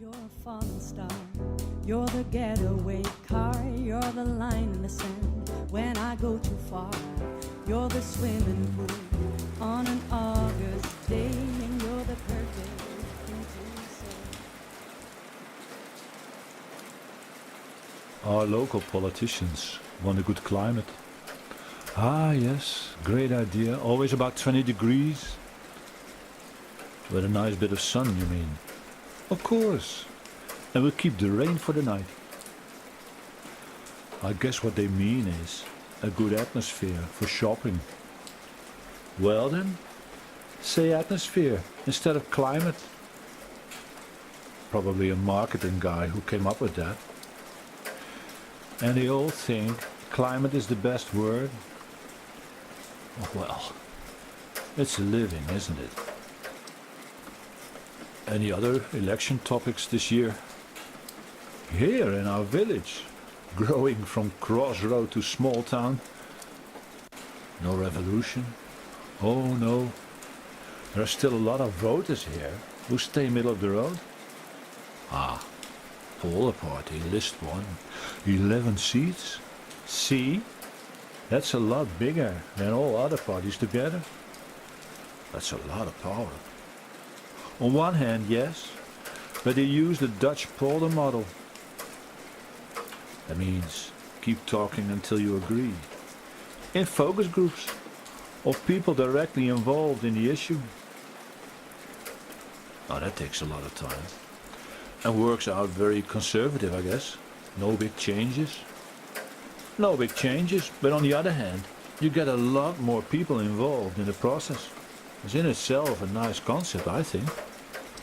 You're a falling star, you're the getaway car, you're the line in the sand when I go too far. You're the swimming pool on an August day, and you're the perfect thing to say. Our local politicians want a good climate. Ah, yes, great idea. Always about 20 degrees. With a nice bit of sun, you mean? Of course. And we'll keep the rain for the night. I guess what they mean is a good atmosphere for shopping. Well then, say atmosphere instead of climate. Probably a marketing guy who came up with that. And they all think climate is the best word. Well, it's a living, isn't it? Any other election topics this year? Here in our village, growing from crossroad to small town. No revolution? Oh no. There are still a lot of voters here who stay middle of the road. Ah, polar party, list one. 11 seats. See? That's a lot bigger than all other parties together. That's a lot of power. On one hand, yes, but they use the Dutch polder model. That means keep talking until you agree. In focus groups of people directly involved in the issue. Now that takes a lot of time. And works out very conservative, I guess. No big changes. No big changes, but on the other hand, you get a lot more people involved in the process. It's in itself a nice concept, I think,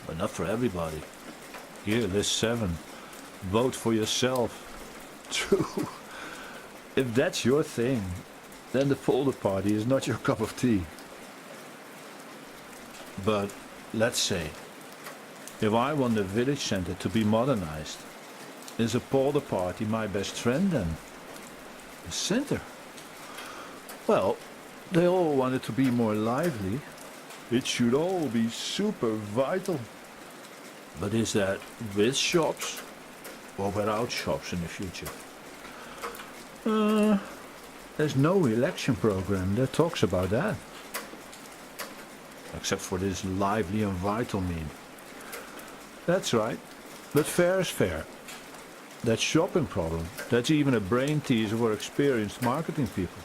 but not for everybody. Here, list 7. Vote for yourself. True. If that's your thing, then the folder party is not your cup of tea. But let's say, if I want the village center to be modernized, is a polder party my best friend then? The center? Well, they all want it to be more lively. It should all be super vital. But is that with shops or without shops in the future? There's no election program that talks about that. Except for this lively and vital meme. That's right, but fair is fair. That shopping problem, that's even a brain teaser for experienced marketing people.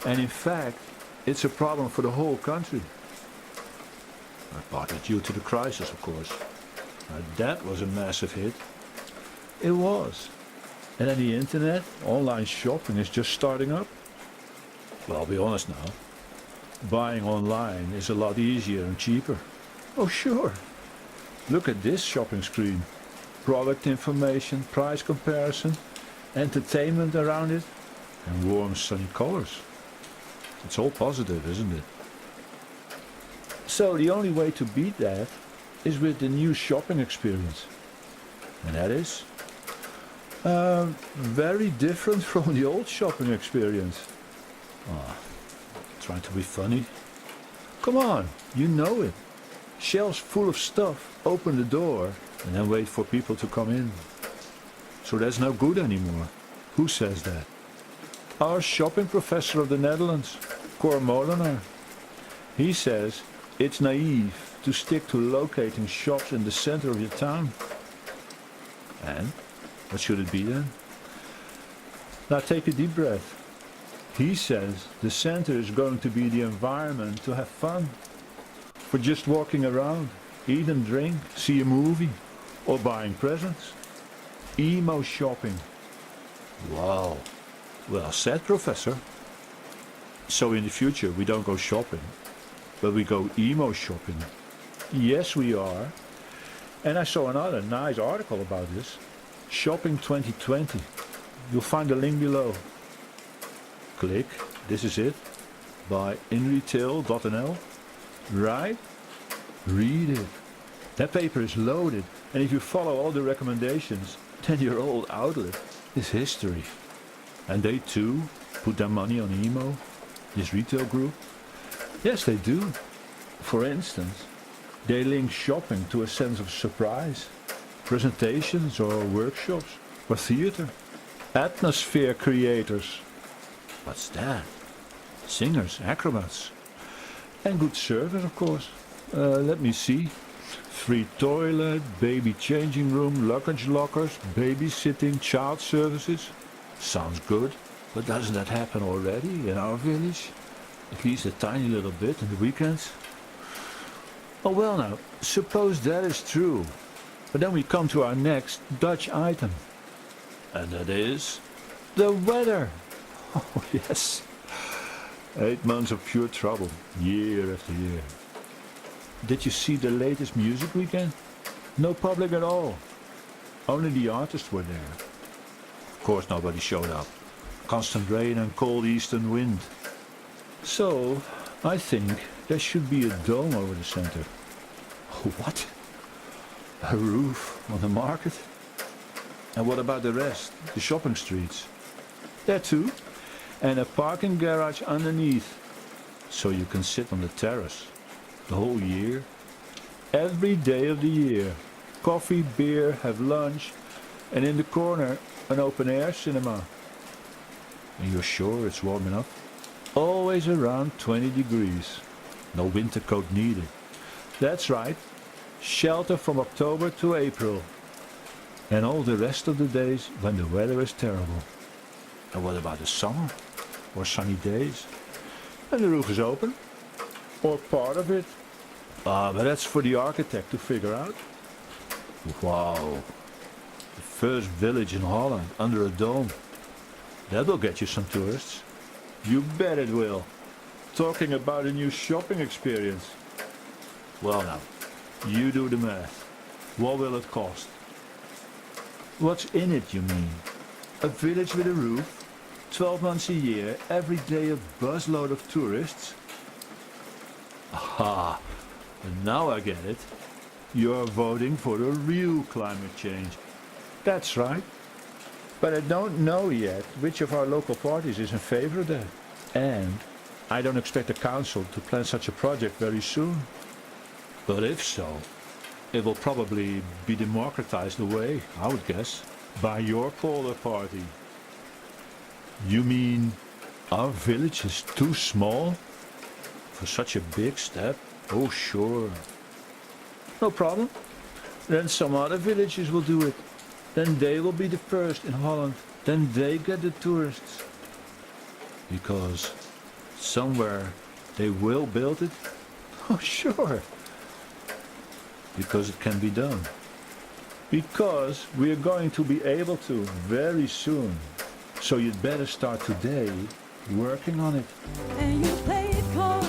And in fact, it's a problem for the whole country. Partly due to the crisis, of course. That was a massive hit. It was. And then the internet, online shopping is just starting up. Well, I'll be honest now. Buying online is a lot easier and cheaper. Oh, sure. Look at this shopping screen. Product information, price comparison, entertainment around it, and warm sunny colors. It's all positive, isn't it? So the only way to beat that is with the new shopping experience. And that is very different from the old shopping experience. Oh, trying to be funny. Come on, you know it. Shelves full of stuff, open the door and then wait for people to come in. So that's no good anymore. Who says that? Our shopping professor of the Netherlands, Cor Molenaar. He says it's naive to stick to locating shops in the center of your town. And what should it be then? Now take a deep breath. He says the center is going to be the environment to have fun. For just walking around, eat and drink, see a movie, or buying presents. Emo shopping. Wow. Well said, Professor. So in the future we don't go shopping, but we go emo shopping. Yes, we are. And I saw another nice article about this. Shopping 2020. You'll find the link below. Click. This is it. By inretail.nl. Right? Read it. That paper is loaded, and if you follow all the recommendations, then your old outlet is history. And they too put their money on emo, this retail group. Yes, they do. For instance, they link shopping to a sense of surprise. presentations or workshops or theater. Atmosphere creators. What's that? Singers, acrobats. And good service, of course. Let me see. Free toilet, baby changing room, luggage lockers, babysitting, child services. Sounds good, but doesn't that happen already in our village? At least a tiny little bit in the weekends. Oh well now, suppose that is true. But then we come to our next Dutch item. And that is the weather. Oh yes. 8 months of pure trouble, year after year. Did you see the latest music weekend? No public at all. Only the artists were there. Of course nobody showed up. Constant rain and cold eastern wind. So, I think there should be a dome over the center. What? A roof on the market? And what about the rest? The shopping streets? There too. And a parking garage underneath. So you can sit on the terrace. The whole year. Every day of the year. Coffee, beer, have lunch. And in the corner, an open air cinema. And you're sure it's warm enough? Always around 20 degrees. No winter coat needed. That's right. Shelter from October to April. And all the rest of the days when the weather is terrible. And what about the summer? Or sunny days? And the roof is open. Or part of it. But that's for the architect to figure out. Wow. The first village in Holland under a dome. That will get you some tourists. You bet it will. Talking about a new shopping experience. Well now, you do the math. What will it cost? What's in it, you mean? A village with a roof, 12 months a year, every day a busload of tourists? Aha, and now I get it. You're voting for the real climate change. That's right. But I don't know yet which of our local parties is in favor of that. And I don't expect the council to plan such a project very soon. But if so, it will probably be democratized away, I would guess, by your polar party. You mean our village is too small for such a big step? Oh, sure. No problem. Then some other villages will do it. Then they will be the first in Holland. Then they get the tourists. Because somewhere they will build it. Oh, sure. Because it can be done. Because we are going to be able to very soon. So you'd better start today working on it. And you played cards